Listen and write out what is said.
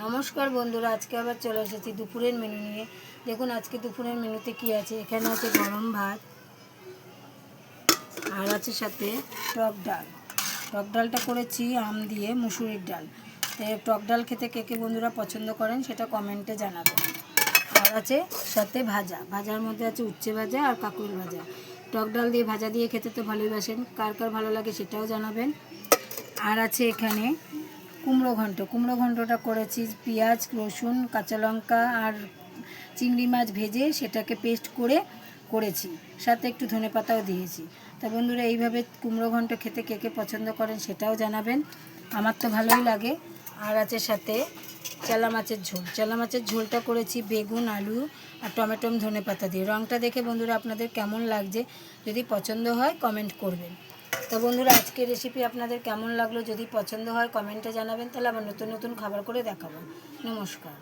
নমস্কার বন্ধুরা, আজকে আবার চলে এসেছি দুপুরের মেনু নিয়ে। দেখুন আজকে দুপুরের মেনুতে কি আছে। এখানে আছে গরম ভাত, আর আছে সাথে টক ডাল। টক ডালটা করেছি আম দিয়ে, মুসুরির ডাল। টক ডাল খেতে কে কে বন্ধুরা পছন্দ করেন সেটা কমেন্টে জানাবেন। আর আছে সাথে ভাজা, ভাজার মধ্যে আছে উচ্ছে ভাজা আর কাকুল ভাজা। টক ডাল দিয়ে ভাজা দিয়ে খেতে তো ভালোবাসেন, কার কার ভালো লাগে সেটাও জানাবেন। আর আছে এখানে কুমড়ো ঘন্ট। কুমড়ো ঘন্টটা করেছি পেঁয়াজ, রসুন, কাঁচা লঙ্কা আর চিংড়ি মাছ ভেজে সেটাকে পেস্ট করে করেছি, সাথে একটু ধনেপাতাও দিয়েছি। তা বন্ধুরা, এইভাবে কুমড়ো ঘন্ট খেতে কে কে পছন্দ করেন সেটাও জানাবেন, আমার তো ভালোই লাগে। আর আছে সাথে চালা মাছের ঝোল। চালা মাছের ঝোলটা করেছি বেগুন, আলু আর টমেটো, ধনেপাতা দিয়ে। রঙটা দেখে বন্ধুরা আপনাদের কেমন লাগছে যদি পছন্দ হয় কমেন্ট করবেন। তো বন্ধুরা, আজকের রেসিপি আপনাদের কেমন লাগলো যদি পছন্দ হয় কমেন্টে জানাবেন, তাহলে আবার নতুন নতুন খাবার করে দেখাবো। নমস্কার।